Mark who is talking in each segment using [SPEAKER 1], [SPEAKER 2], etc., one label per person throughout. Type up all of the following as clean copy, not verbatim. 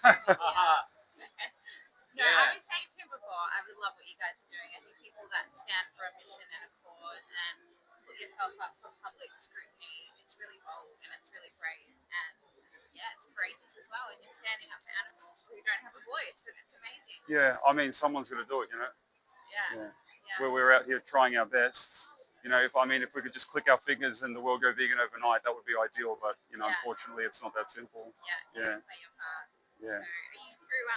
[SPEAKER 1] No, I was saying to him before, I would love what you guys are doing. I think people that stand for a mission and a cause and put yourself up for public scrutiny, it's really bold and it's really brave. And yeah, it's courageous as well. And you're standing up for animals who don't have a voice, and it's amazing.
[SPEAKER 2] Yeah, I mean, someone's got to do it, you know.
[SPEAKER 1] Yeah.
[SPEAKER 2] Where we're out here trying our best. You know, if we could just click our fingers and the world go vegan overnight, that would be ideal. But you know, unfortunately, it's not that simple.
[SPEAKER 1] Yeah. Play your part.
[SPEAKER 2] Yeah.
[SPEAKER 1] So, are you through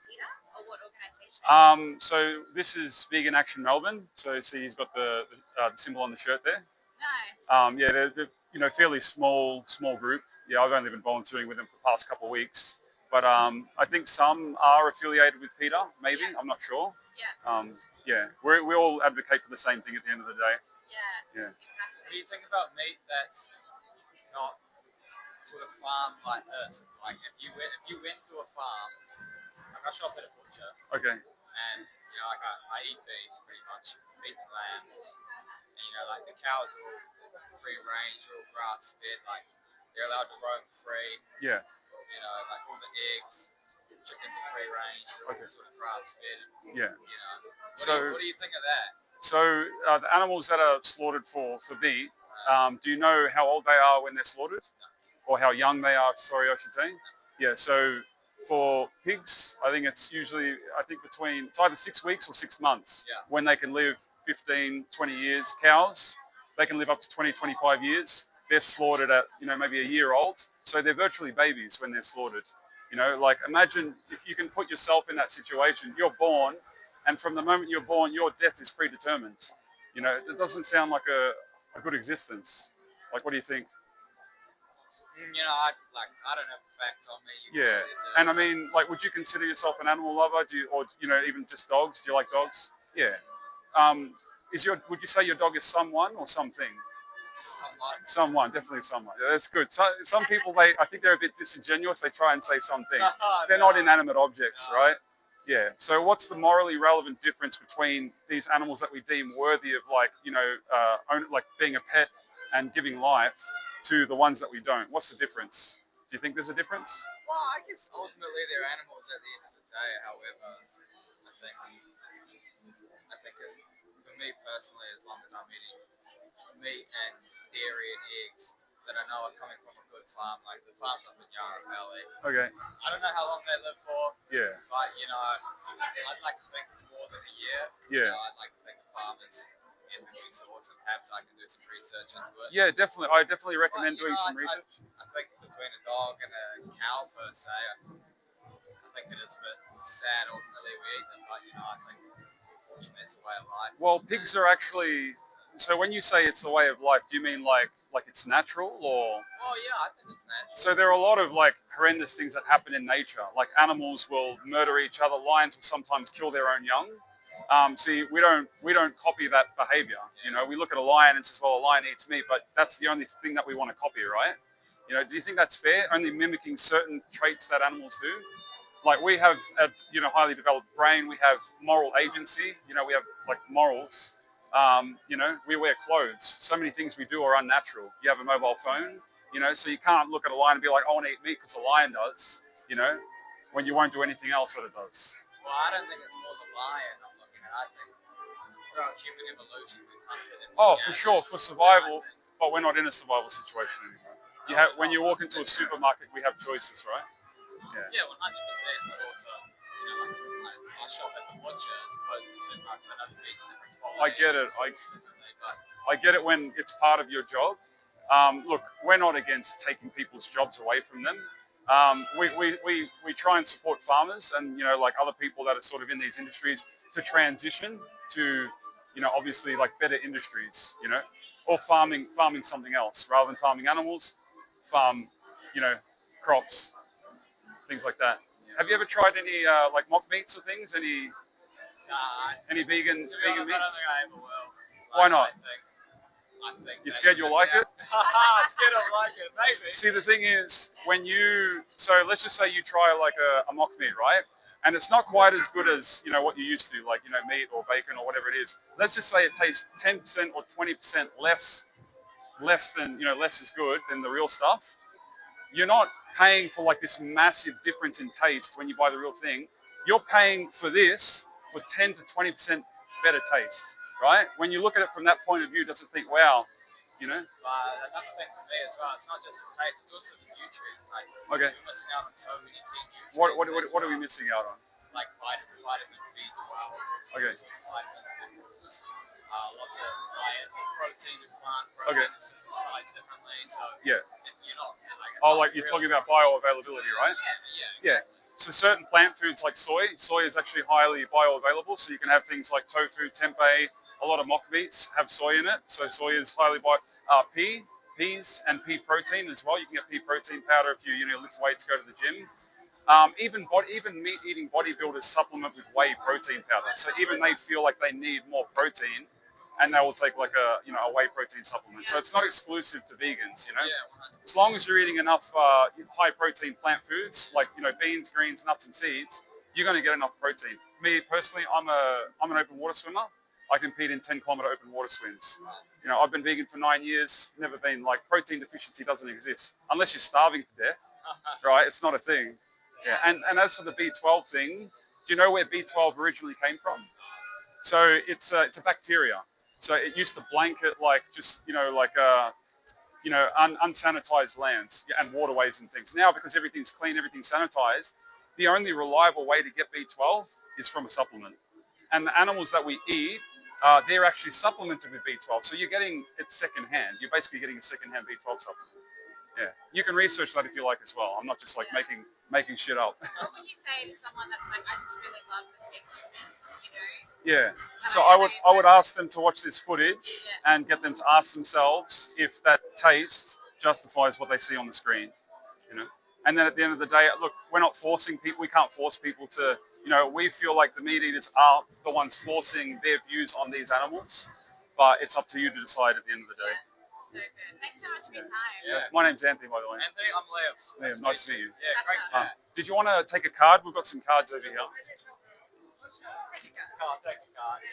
[SPEAKER 1] PETA or what organisation?
[SPEAKER 2] So this is Vegan Action Melbourne. So see, he's got the symbol on the shirt there.
[SPEAKER 1] Nice.
[SPEAKER 2] Yeah, they're fairly small group. Yeah, I've only been volunteering with them for the past couple of weeks. But I think some are affiliated with PETA, maybe. I'm not sure.
[SPEAKER 1] Yeah.
[SPEAKER 2] We all advocate for the same thing at the end of the day.
[SPEAKER 1] Yeah. Exactly.
[SPEAKER 3] What do you think about meat that's not sort of farmed like this? Like if you went to a farm, like I shop at a butcher.
[SPEAKER 2] Okay.
[SPEAKER 3] And you know, like I eat beef pretty much, beef and lamb. And you know, like the cows are all free range, all grass fed, like they're allowed to roam free.
[SPEAKER 2] Yeah.
[SPEAKER 3] You know, like all the eggs, chickens are free range, they're all sort of grass fed.
[SPEAKER 2] Yeah.
[SPEAKER 3] You know. What do you think of that?
[SPEAKER 2] So the animals that are slaughtered for meat, do you know how old they are when they're slaughtered? Or how young they are, sorry, I should say? Yeah, so for pigs, I think it's usually, it's either 6 weeks or 6 months when they can live 15, 20 years. Cows, they can live up to 20, 25 years. They're slaughtered at, maybe a year old. So they're virtually babies when they're slaughtered. Like imagine if you can put yourself in that situation, you're born, and from the moment you're born, your death is predetermined. It doesn't sound like a good existence. Like, what do you think?
[SPEAKER 3] I don't have the facts on me.
[SPEAKER 2] Yeah, and I mean, like, would you consider yourself an animal lover? Or even just dogs? Do you like dogs? Yeah. Would you say your dog is someone or something? Someone, definitely someone. Yeah, that's good. So, some people, I think they're a bit disingenuous. They try and say something. They're not inanimate objects, right? Yeah. So what's the morally relevant difference between these animals that we deem worthy of, like being a pet and giving life, to the ones that we don't? What's the difference? Do you think there's a difference?
[SPEAKER 3] Well, I guess ultimately they're animals at the end of the day. However, I think for me personally, as long as I'm eating meat and dairy and eggs that I know are coming from a good farm, like the farms up in Yarra Valley.
[SPEAKER 2] Okay.
[SPEAKER 3] I don't know how long they live for.
[SPEAKER 2] Yeah.
[SPEAKER 3] But I'd like to think it's more than a year.
[SPEAKER 2] Yeah.
[SPEAKER 3] I'd like to think the farmers in the resource, and perhaps I can do some research into it.
[SPEAKER 2] Yeah, definitely. I definitely recommend doing some research.
[SPEAKER 3] I think between a dog and a cow per se, I think it is a bit sad ultimately we eat them, but I think unfortunately it's the way of life.
[SPEAKER 2] Well, pigs are actually. So when you say it's the way of life, do you mean like it's natural, or?
[SPEAKER 3] Well, yeah, I think it's natural.
[SPEAKER 2] So there are a lot of horrendous things that happen in nature. Like animals will murder each other. Lions will sometimes kill their own young. See, we don't copy that behavior. We look at a lion and says, well, a lion eats meat, but that's the only thing that we want to copy, right? Do you think that's fair? Only mimicking certain traits that animals do? Like we have a highly developed brain. We have moral agency. We have morals. We wear clothes. So many things we do are unnatural. You have a mobile phone, so you can't look at a lion and be like, I want to eat meat because a lion does, when you won't do anything else that it does.
[SPEAKER 3] Well, I don't think it's more the lion I'm looking at. I think throughout human evolution we've hunted.
[SPEAKER 2] For sure, for survival, but we're not in a survival situation anymore. When you walk into a supermarket, we have choices, right?
[SPEAKER 3] Yeah, 100%. But also, I shop at the butcher as opposed to the supermarket. I know the meat's different quality.
[SPEAKER 2] I get it. I get it when it's part of your job. Look, we're not against taking people's jobs away from them. We try and support farmers and, like other people that are sort of in these industries to transition to, obviously better industries, or farming something else rather than farming animals, farm, crops, things like that. Have you ever tried any mock meats or things? Any vegan meats?
[SPEAKER 3] I don't think I ever will.
[SPEAKER 2] Why not?
[SPEAKER 3] I think
[SPEAKER 2] you're scared you'll like it?
[SPEAKER 3] Scared I'll like it, maybe.
[SPEAKER 2] See, the thing is, so let's just say you try a mock meat, right? And it's not quite as good as, what you used to, meat or bacon or whatever it is. Let's just say it tastes 10% or 20% less than, less is good than the real stuff. You're not paying for like this massive difference in taste when you buy the real thing. You're paying for this for 10 to 20% better taste, right? When you look at it from that point of view, doesn't think, wow, you know?
[SPEAKER 3] Another thing for me as well, it's not just the taste, it's also the nutrients. Like,
[SPEAKER 2] Okay.
[SPEAKER 3] you're missing out on so many key nutrients.
[SPEAKER 2] What are we missing out on?
[SPEAKER 3] Like vitamin B12,
[SPEAKER 2] Okay.
[SPEAKER 3] vitamins, minerals, lots of protein and plant
[SPEAKER 2] Okay.
[SPEAKER 3] protein is synthesized differently. So
[SPEAKER 2] Yeah.
[SPEAKER 3] if you're not, like, it's
[SPEAKER 2] Oh,
[SPEAKER 3] not
[SPEAKER 2] like you're
[SPEAKER 3] really-
[SPEAKER 2] talking about bioavailability, right?
[SPEAKER 3] Yeah.
[SPEAKER 2] So certain plant foods like soy is actually highly bioavailable. So you can have things like tofu, tempeh, a lot of mock meats have soy in it. So soy is highly peas and pea protein as well. You can get pea protein powder if you lift weights, go to the gym. Even meat-eating bodybuilders supplement with whey protein powder. So even they feel like they need more protein, and they will take like a whey protein supplement. So it's not exclusive to vegans,
[SPEAKER 3] Yeah,
[SPEAKER 2] As long as you're eating enough high protein plant foods like beans, greens, nuts, and seeds, you're going to get enough protein. Me personally, I'm an open water swimmer. I compete in 10-kilometer open water swims. I've been vegan for 9 years. Never been like protein deficiency doesn't exist unless you're starving to death, right? It's not a thing. Yeah. And as for the B12 thing, do you know where B12 originally came from? So it's a bacteria. So it used to blanket unsanitized lands and waterways and things. Now, because everything's clean, everything's sanitized, the only reliable way to get B12 is from a supplement. And the animals that we eat, they're actually supplemented with B12. So you're getting it secondhand. You're basically getting a secondhand B12 supplement. Yeah, you can research that if you like as well. I'm not just like making shit up.
[SPEAKER 1] What would you say to someone that's like, I just really love the texture,
[SPEAKER 2] Yeah.
[SPEAKER 1] And
[SPEAKER 2] So
[SPEAKER 1] I
[SPEAKER 2] I would ask them to watch this footage
[SPEAKER 1] Yeah.
[SPEAKER 2] and get them to ask themselves if that taste justifies what they see on the screen. And then at the end of the day, look, we're not forcing people. We can't force people to. We feel like the meat eaters are the ones forcing their views on these animals, but it's up to you to decide at the end of the day.
[SPEAKER 1] So good. Thanks so much for your time.
[SPEAKER 3] Yeah.
[SPEAKER 2] My name's Anthony, by the way.
[SPEAKER 3] Anthony, I'm Liam.
[SPEAKER 2] Liam, nice to meet you.
[SPEAKER 3] Yeah, great chat.
[SPEAKER 2] Did you want to take a card? We've got some cards over here.
[SPEAKER 3] I'll take a card.